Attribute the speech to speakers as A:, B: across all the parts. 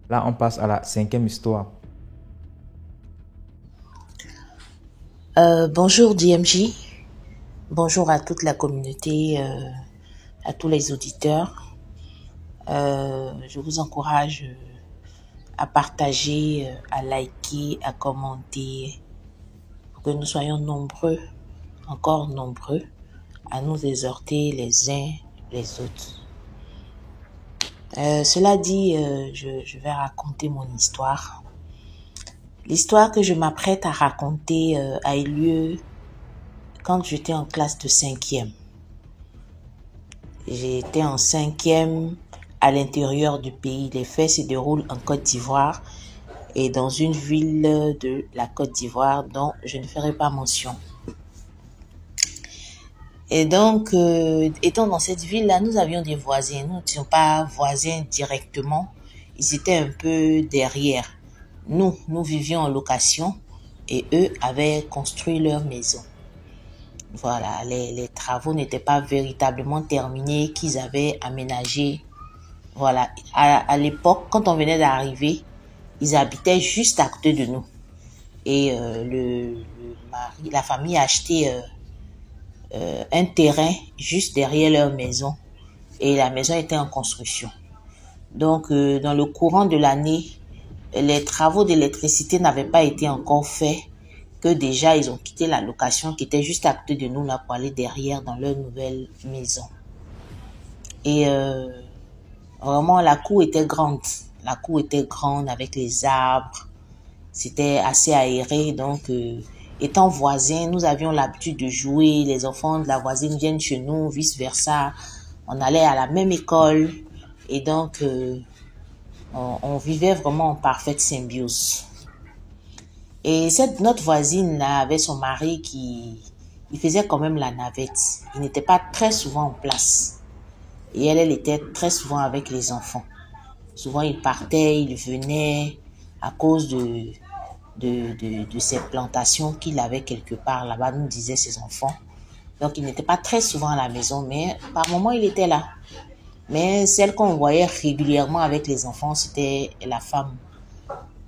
A: Là, on passe à la cinquième histoire.
B: Bonjour DMJ, bonjour à toute la communauté, à tous les auditeurs. Je vous encourage à partager, à liker, à commenter, pour que nous soyons nombreux, encore nombreux, à nous exhorter les uns les autres. Cela dit, je vais raconter mon histoire. L'histoire que je m'apprête à raconter a eu lieu quand j'étais en classe de cinquième. J'étais en cinquième à l'intérieur du pays. Les faits se déroulent en Côte d'Ivoire et dans une ville de la Côte d'Ivoire dont je ne ferai pas mention. Et donc, étant dans cette ville-là, nous avions des voisins. Nous n'étions pas voisins directement. Ils étaient un peu derrière. Nous vivions en location et eux avaient construit leur maison. Voilà, les travaux n'étaient pas véritablement terminés, qu'ils avaient aménagé. Voilà, à l'époque, quand on venait d'arriver, ils habitaient juste à côté de nous. Et la famille a acheté un terrain juste derrière leur maison. Et la maison était en construction. Donc, dans le courant de l'année, les travaux d'électricité n'avaient pas été encore faits, que déjà ils ont quitté la location qui était juste à côté de nous là pour aller derrière dans leur nouvelle maison. Et vraiment la cour était grande. La cour était grande avec les arbres. C'était assez aéré. Donc étant voisins, nous avions l'habitude de jouer. Les enfants de la voisine viennent chez nous, vice versa. On allait à la même école. Et donc on vivait vraiment en parfaite symbiose. Et notre voisine là avait son mari il faisait quand même la navette. Il n'était pas très souvent en place. Et elle était très souvent avec les enfants. Souvent il partait, il venait à cause de ces plantations qu'il avait quelque part là-bas, nous disaient ses enfants. Donc il n'était pas très souvent à la maison, mais par moments il était là. Mais celle qu'on voyait régulièrement avec les enfants, c'était la femme,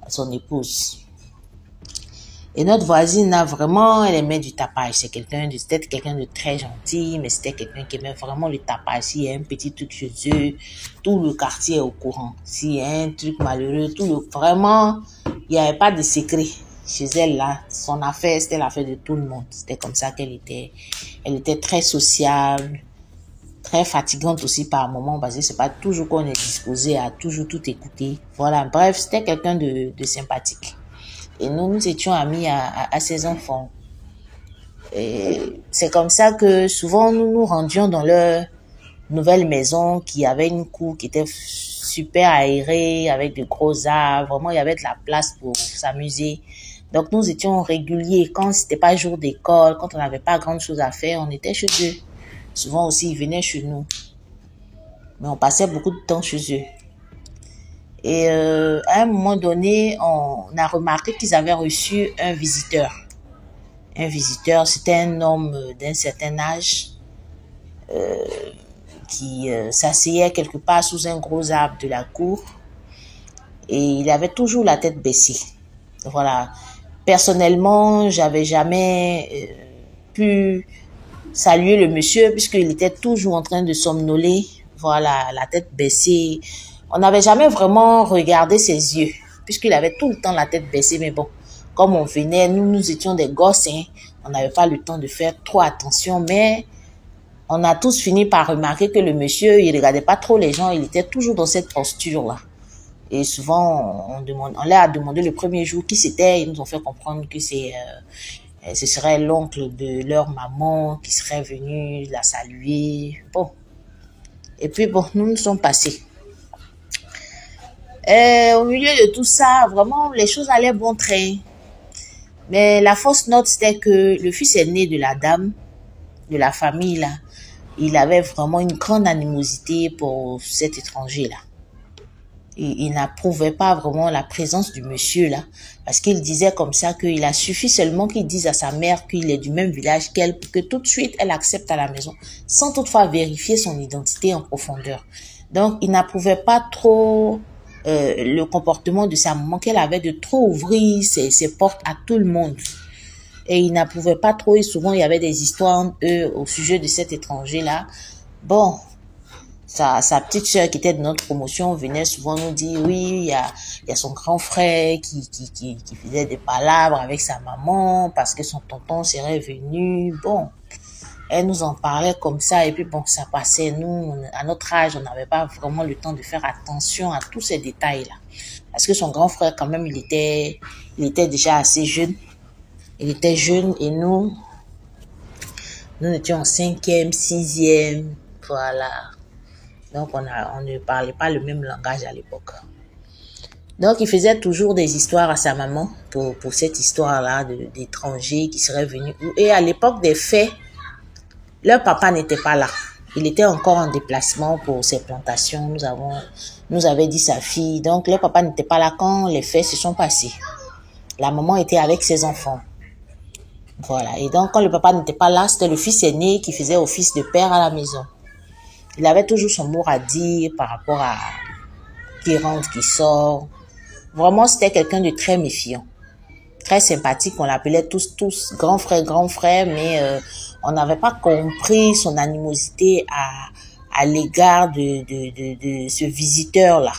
B: son épouse. Et notre voisine, là, vraiment, elle aimait du tapage. C'était quelqu'un de très gentil, mais c'était quelqu'un qui aimait vraiment le tapage. S'il y a un petit truc chez eux, tout le quartier est au courant. S'il y a un truc malheureux, vraiment, il n'y avait pas de secret chez elle, là. Son affaire, c'était l'affaire de tout le monde. C'était comme ça qu'elle était. Elle était très sociable, très fatigante aussi par moments, parce que c'est pas toujours qu'on est disposé à toujours tout écouter. Voilà. Bref, c'était quelqu'un de sympathique. Et nous étions amis à ses enfants. Et c'est comme ça que souvent nous nous rendions dans leur nouvelle maison qui avait une cour qui était super aérée avec de gros arbres. Vraiment, il y avait de la place pour s'amuser. Donc nous étions réguliers. Quand c'était pas jour d'école, quand on n'avait pas grande chose à faire, on était chez eux. Souvent aussi, ils venaient chez nous. Mais on passait beaucoup de temps chez eux. Et à un moment donné, on a remarqué qu'ils avaient reçu un visiteur. Un visiteur, c'était un homme d'un certain âge qui s'asseyait quelque part sous un gros arbre de la cour. Et il avait toujours la tête baissée. Voilà. Personnellement, j'avais jamais pu saluer le monsieur puisqu'il était toujours en train de somnoler. Voilà, la tête baissée. On n'avait jamais vraiment regardé ses yeux puisqu'il avait tout le temps la tête baissée. Mais bon, comme on venait, nous étions des gosses, hein, on n'avait pas le temps de faire trop attention. Mais on a tous fini par remarquer que le monsieur, il regardait pas trop les gens. Il était toujours dans cette posture-là. Et souvent, on leur a demandé le premier jour qui c'était. Ils nous ont fait comprendre que ce serait l'oncle de leur maman qui serait venu la saluer. Bon. Et puis bon, nous nous sommes passés. Au milieu de tout ça, vraiment, les choses allaient bon train. Mais la fausse note, c'était que le fils aîné de la dame, de la famille, là, il avait vraiment une grande animosité pour cet étranger-là. Il n'approuvait pas vraiment la présence du monsieur là, parce qu'il disait comme ça qu'il a suffi seulement qu'il dise à sa mère qu'il est du même village qu'elle pour que tout de suite elle accepte à la maison, sans toutefois vérifier son identité en profondeur. Donc il n'approuvait pas trop le comportement de sa maman, qu'elle avait de trop ouvrir ses portes à tout le monde. Et il n'approuvait pas trop, et souvent il y avait des histoires au sujet de cet étranger-là. Bon, sa petite sœur qui était de notre promotion venait souvent nous dire, oui, il y a son grand frère qui faisait des palabres avec sa maman parce que son tonton serait venu. Bon, elle nous en parlait comme ça, et puis bon, ça passait. Nous, à notre âge, on n'avait pas vraiment le temps de faire attention à tous ces détails-là. Parce que son grand frère, quand même, il était déjà assez jeune. Il était jeune, et nous étions en 5e, 6e, voilà. Donc, on ne parlait pas le même langage à l'époque. Donc, il faisait toujours des histoires à sa maman pour cette histoire-là d'étrangers qui seraient venus. Et à l'époque des faits, leur papa n'était pas là. Il était encore en déplacement pour ses plantations. Nous avait dit sa fille. Donc, leur papa n'était pas là quand les faits se sont passés. La maman était avec ses enfants. Voilà. Et donc, quand le papa n'était pas là, c'était le fils aîné qui faisait office de père à la maison. Il avait toujours son mot à dire par rapport à qui rentre, qui sort. Vraiment, c'était quelqu'un de très méfiant. Très sympathique. On l'appelait tous grand frère, mais on n'avait pas compris son animosité à l'égard de ce visiteur-là.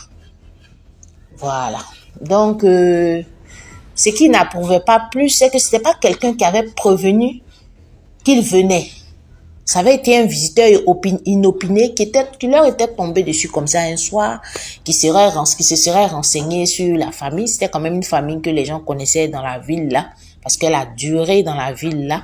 B: Voilà. Donc, ce qui n'approuvait pas plus, c'est que c'était pas quelqu'un qui avait prévenu qu'il venait. Ça avait été un visiteur inopiné qui leur était tombé dessus comme ça un soir, qui se serait renseigné sur la famille. C'était quand même une famille que les gens connaissaient dans la ville là, parce qu'elle a duré dans la ville là.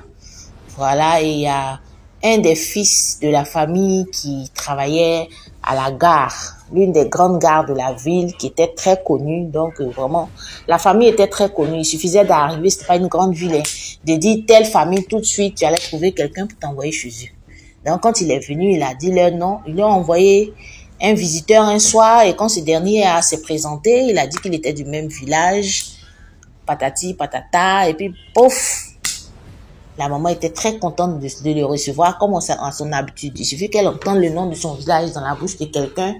B: Voilà, et il y a un des fils de la famille qui travaillait à la gare, l'une des grandes gares de la ville, qui était très connue. Donc vraiment, la famille était très connue. Il suffisait d'arriver, c'était pas une grande ville, de dire telle famille, tout de suite, tu allais trouver quelqu'un pour t'envoyer chez eux. Donc quand il est venu, il a dit leur nom, il leur a envoyé un visiteur un soir, et quand ce dernier s'est présenté, il a dit qu'il était du même village, patati patata, et puis pouf, la maman était très contente de le recevoir comme à son habitude. Il suffit qu'elle entende le nom de son village dans la bouche de quelqu'un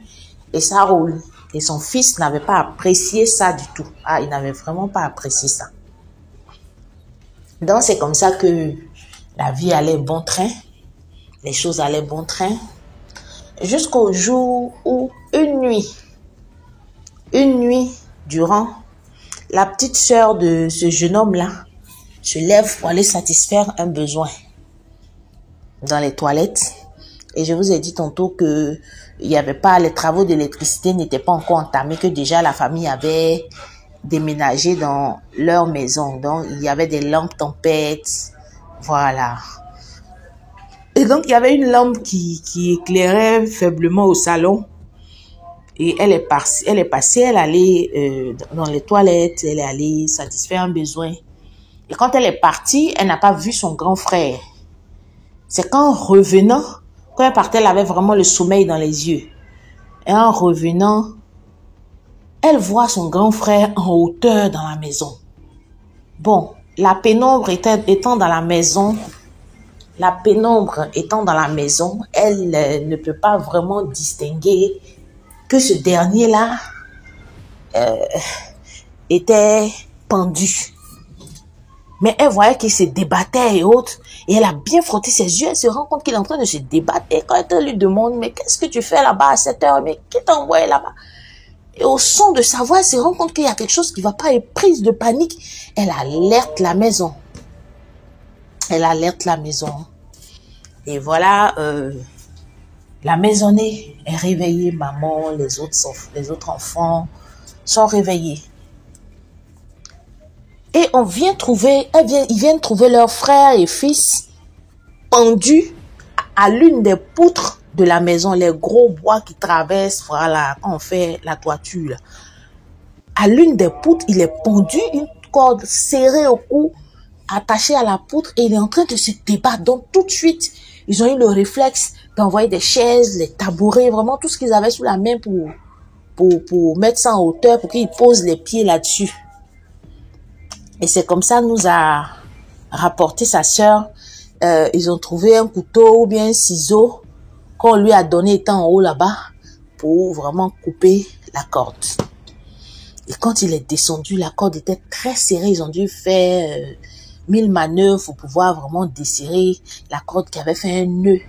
B: et ça roule. Et son fils n'avait pas apprécié ça du tout. Ah, il n'avait vraiment pas apprécié ça. Donc c'est comme ça que la vie allait bon train, les choses allaient bon train, jusqu'au jour où une nuit durant, la petite sœur de ce jeune homme-là se lève pour aller satisfaire un besoin dans les toilettes. Et je vous ai dit tantôt que il y avait pas, les travaux d'électricité n'étaient pas encore entamés, que déjà la famille avait déménagé dans leur maison. Donc, il y avait des lampes tempêtes. Voilà. Et donc, il y avait une lampe qui éclairait faiblement au salon. Et elle est passée, elle allait dans les toilettes, elle est allée satisfaire un besoin. Et quand elle est partie, elle n'a pas vu son grand frère. C'est qu'en revenant, quand elle partait, elle avait vraiment le sommeil dans les yeux. Et en revenant, elle voit son grand frère en hauteur dans la maison. Bon, la pénombre étant dans la maison, elle ne peut pas vraiment distinguer que ce dernier-là était pendu. Mais elle voyait qu'il se débattait et autres. Et elle a bien frotté ses yeux. Elle se rend compte qu'il est en train de se débattre. Et quand elle lui demande, mais qu'est-ce que tu fais là-bas à cette heure? Mais qui t'a envoyé là-bas? Et au son de sa voix, elle se rend compte qu'il y a quelque chose qui ne va pas. Elle est prise de panique. Elle alerte la maison. Et voilà, la maisonnée est réveillée. Maman, les autres enfants sont réveillés. Et ils viennent trouver leurs frères et fils pendus à l'une des poutres de la maison, les gros bois qui traversent, voilà, quand on fait la toiture, là. À l'une des poutres, il est pendu, une corde serrée au cou, attachée à la poutre, et il est en train de se débattre. Donc tout de suite, ils ont eu le réflexe d'envoyer des chaises, les tabourets, vraiment tout ce qu'ils avaient sous la main pour mettre ça en hauteur, pour qu'ils posent les pieds là-dessus. Et c'est comme ça nous a rapporté sa sœur. Ils ont trouvé un couteau ou bien un ciseau qu'on lui a donné étant en haut là-bas pour vraiment couper la corde. Et quand il est descendu, la corde était très serrée. Ils ont dû faire 1000 manœuvres pour pouvoir vraiment desserrer la corde qui avait fait un nœud.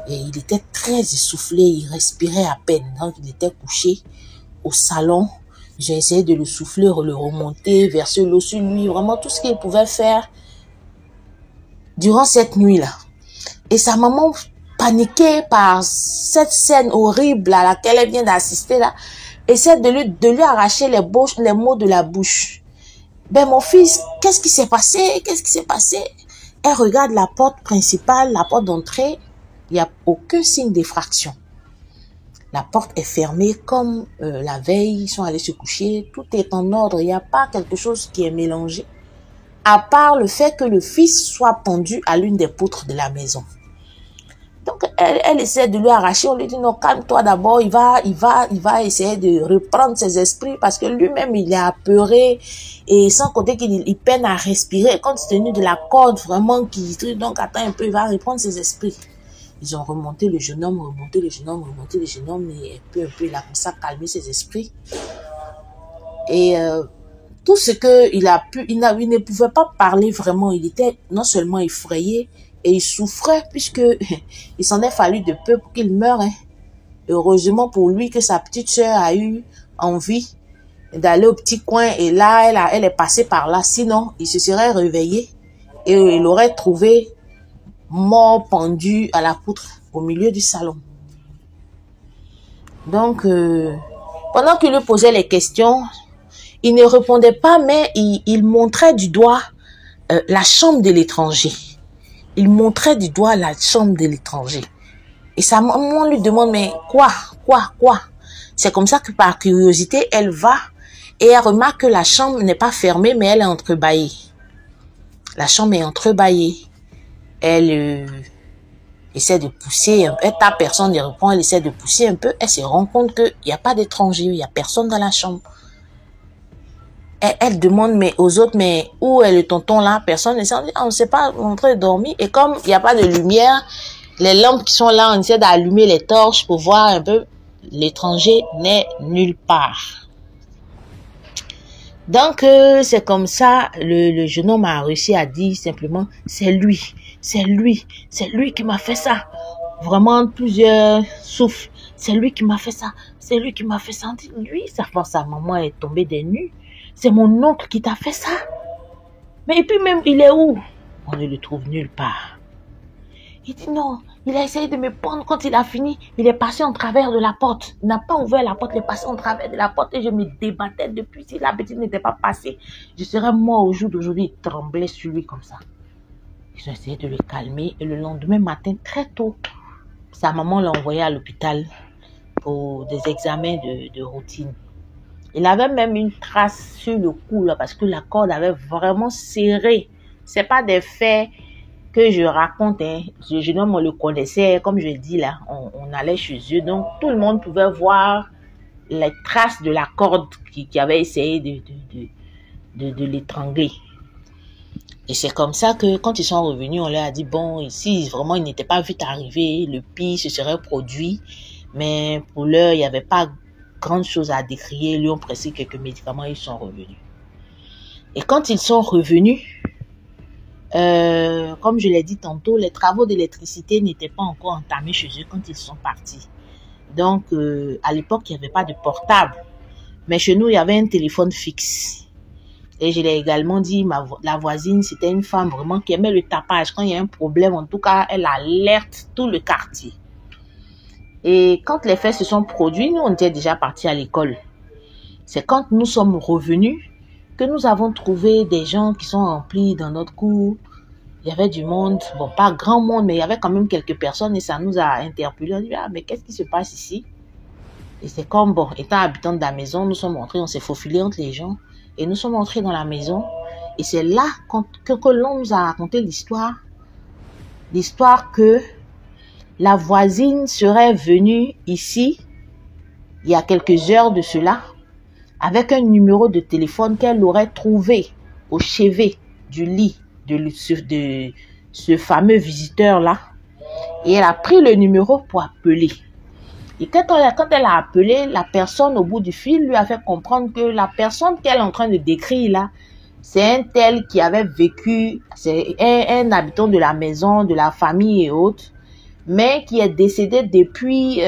B: Et il était très essoufflé, il respirait à peine. Donc il était couché au salon. J'ai essayé de le souffler, le remonter, verser l'eau sur lui, vraiment tout ce qu'il pouvait faire durant cette nuit-là. Et sa maman, paniquée par cette scène horrible à laquelle elle vient d'assister là, essaie de lui arracher les mots de la bouche. Ben mon fils, qu'est-ce qui s'est passé? Qu'est-ce qui s'est passé? Elle regarde la porte principale, la porte d'entrée, il n'y a aucun signe d'effraction. La porte est fermée comme la veille, ils sont allés se coucher, tout est en ordre, il n'y a pas quelque chose qui est mélangé, à part le fait que le fils soit pendu à l'une des poutres de la maison. Donc, elle essaie de lui arracher, on lui dit non, calme-toi d'abord, il va essayer de reprendre ses esprits parce que lui-même, il est apeuré et sans compter qu'il peine à respirer. Compte tenu de la corde vraiment donc attends un peu, il va reprendre ses esprits. Ils ont remonté le jeune homme, et peu à peu, il a commencé à calmer ses esprits. Et tout ce que il a pu, il ne pouvait pas parler vraiment, il était non seulement effrayé, et il souffrait puisque il s'en est fallu de peu pour qu'il meure. Heureusement pour lui que sa petite sœur a eu envie d'aller au petit coin et là, elle est passée par là. Sinon, il se serait réveillé et il aurait trouvé mort pendu à la poutre au milieu du salon. Donc, pendant qu'il lui posait les questions, il ne répondait pas, mais il montrait du doigt la chambre de l'étranger. Il montrait du doigt la chambre de l'étranger. Et sa maman lui demande, mais quoi? C'est comme ça que par curiosité, elle va et elle remarque que la chambre n'est pas fermée, mais elle est entrebâillée. La chambre est entrebâillée. Elle essaie de pousser, elle tape, personne ne répond, elle essaie de pousser un peu, elle se rend compte qu'il n'y a pas d'étranger, il n'y a personne dans la chambre. Elle demande mais aux autres, mais où est le tonton là? Personne ne sait, on ne sait pas, on est en train de dormir. Et comme il n'y a pas de lumière, les lampes qui sont là, on essaie d'allumer les torches pour voir un peu. L'étranger n'est nulle part. Donc, c'est comme ça, le jeune homme a réussi à dire simplement, c'est lui qui m'a fait ça. Vraiment, plusieurs souffles. C'est lui qui m'a fait ça. Lui, sa maman est tombée des nues. C'est mon oncle qui t'a fait ça. Mais et puis même, il est où? On ne le trouve nulle part. Il dit non, il a essayé de me prendre. Quand il a fini, il est passé en travers de la porte. Il n'a pas ouvert la porte, il est passé en travers de la porte et je me débattais depuis. Si la petite n'était pas passée, je serais mort au jour d'aujourd'hui. Il tremblait sur lui comme ça. Ils ont essayé de le calmer et le lendemain matin, très tôt, sa maman l'a envoyé à l'hôpital pour des examens de routine. Il avait même une trace sur le cou là, parce que la corde avait vraiment serré. C'est pas des faits que je raconte. Ce jeune homme, on le connaissait, comme je dis là, on allait chez eux. Donc tout le monde pouvait voir les traces de la corde qui avait essayé de l'étrangler. Et c'est comme ça que quand ils sont revenus, on leur a dit, bon, ici, vraiment, ils n'étaient pas vite arrivés. Le pire se serait produit. Mais pour l'heure, il n'y avait pas grande chose à décrire. Ils lui ont pressé quelques médicaments, ils sont revenus. Et quand ils sont revenus, comme je l'ai dit tantôt, les travaux d'électricité n'étaient pas encore entamés chez eux quand ils sont partis. Donc, à l'époque, il n'y avait pas de portable. Mais chez nous, il y avait un téléphone fixe. Et je l'ai également dit, la voisine, c'était une femme vraiment qui aimait le tapage. Quand il y a un problème, en tout cas, elle alerte tout le quartier. Et quand les faits se sont produits, nous, on était déjà partis à l'école. C'est quand nous sommes revenus que nous avons trouvé des gens qui sont remplis dans notre cour. Il y avait du monde, bon, pas grand monde, mais il y avait quand même quelques personnes et ça nous a interpellés. On dit, ah, mais qu'est-ce qui se passe ici? Et c'est comme, bon, étant habitants de la maison, nous sommes entrés, on s'est faufilés entre les gens. Et nous sommes entrés dans la maison. Et c'est là que l'on nous a raconté l'histoire. L'histoire que la voisine serait venue ici, il y a quelques heures de cela, avec un numéro de téléphone qu'elle aurait trouvé au chevet du lit de ce fameux visiteur-là. Et elle a pris le numéro pour appeler. Et quand elle a appelé, la personne au bout du fil lui a fait comprendre que la personne qu'elle est en train de décrire là, c'est un tel qui avait vécu, c'est un habitant de la maison, de la famille et autres, mais qui est décédé depuis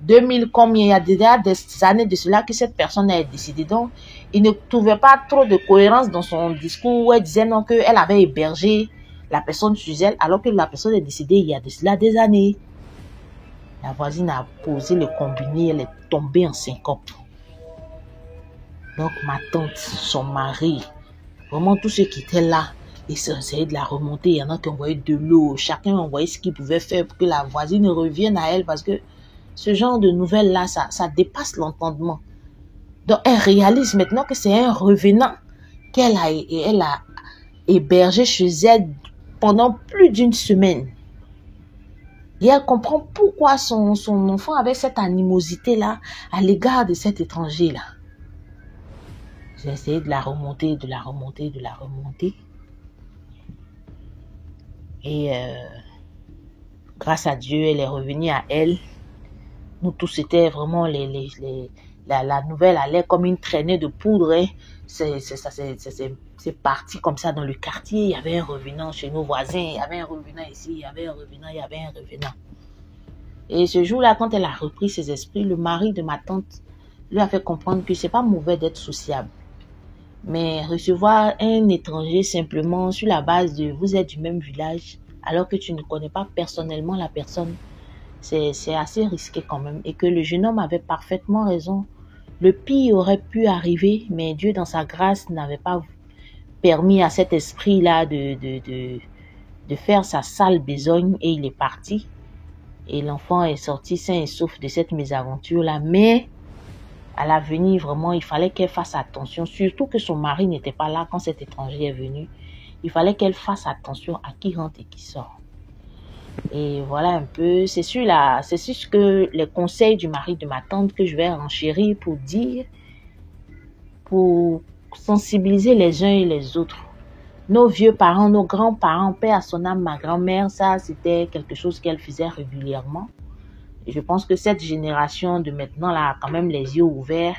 B: 2000, combien, il y a déjà des années de cela que cette personne est décédée. Donc, il ne trouvait pas trop de cohérence dans son discours où elle disait non, qu'elle avait hébergé la personne chez elle, alors que la personne est décédée il y a de cela des années. La voisine a posé le combiné, elle est tombée en syncope. Donc, ma tante, son mari, vraiment tous ceux qui étaient là, ils essayaient de la remonter. Il y en a qui envoyaient de l'eau. Chacun envoyait ce qu'il pouvait faire pour que la voisine revienne à elle, parce que ce genre de nouvelles-là, ça dépasse l'entendement. Donc, elle réalise maintenant que c'est un revenant qu'elle a hébergé chez elle pendant plus d'une semaine. Et elle comprend pourquoi son enfant avait cette animosité-là à l'égard de cet étranger-là. J'ai essayé de la remonter. Et grâce à Dieu, elle est revenue à elle. Nous tous, c'était vraiment la nouvelle allait comme une traînée de poudre. Hein. C'est parti comme ça dans le quartier. Il y avait un revenant chez nos voisins. Il y avait un revenant ici. Il y avait un revenant. Et ce jour-là, quand elle a repris ses esprits, le mari de ma tante lui a fait comprendre que c'est pas mauvais d'être sociable. Mais recevoir un étranger simplement sur la base de vous êtes du même village, alors que tu ne connais pas personnellement la personne, c'est assez risqué quand même. Et que le jeune homme avait parfaitement raison. Le pire aurait pu arriver, mais Dieu dans sa grâce n'avait pas permis à cet esprit-là de faire sa sale besogne, et il est parti. Et l'enfant est sorti sain et sauf de cette mésaventure-là. Mais à l'avenir, vraiment, il fallait qu'elle fasse attention. Surtout que son mari n'était pas là quand cet étranger est venu. Il fallait qu'elle fasse attention à qui rentre et qui sort. Et voilà un peu, c'est sur ce que les conseils du mari de ma tante que je vais renchérir pour dire, pour sensibiliser les uns et les autres. Nos vieux parents, nos grands-parents, paix à son âme, ma grand-mère, ça c'était quelque chose qu'elle faisait régulièrement. Et je pense que cette génération de maintenant là a quand même les yeux ouverts,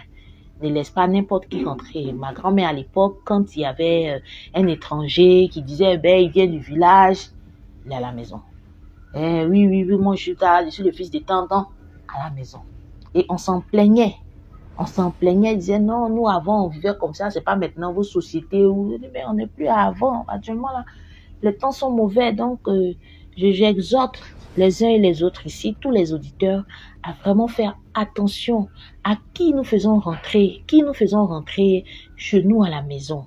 B: ne laisse pas n'importe qui rentrer. Ma grand-mère à l'époque, quand il y avait un étranger qui disait il vient du village, il est à la maison. Oui, moi je suis le fils de tonton, à la maison. Et on s'en plaignait. Disait non, nous avant on vivait comme ça, c'est pas maintenant vos sociétés où mais on n'est plus avant. Actuellement là, les temps sont mauvais, donc j'exhorte les uns et les autres ici, tous les auditeurs, à vraiment faire attention à qui nous faisons rentrer chez nous à la maison.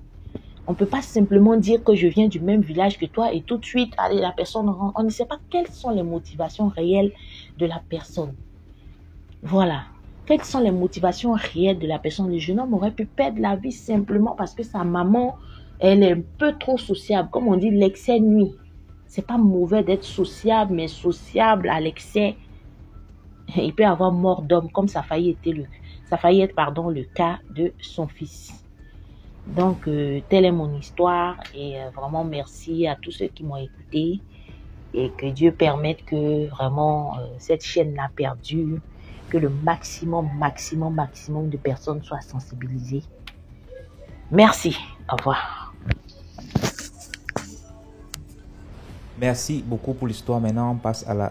B: On peut pas simplement dire que je viens du même village que toi et tout de suite, allez, la personne rentre. On ne sait pas quelles sont les motivations réelles de la personne. Voilà. Quelles sont les motivations réelles de la personne? Le jeune homme aurait pu perdre la vie simplement parce que sa maman, elle est un peu trop sociable. Comme on dit, l'excès nuit. C'est pas mauvais d'être sociable, mais sociable à l'excès. Il peut y avoir mort d'homme, comme ça a failli être le cas de son fils. Donc, telle est mon histoire et vraiment merci à tous ceux qui m'ont écouté et que Dieu permette que vraiment cette chaîne-là perdure, que le maximum de personnes soient sensibilisées. Merci. Au revoir.
A: Merci beaucoup pour l'histoire. Maintenant, on passe à la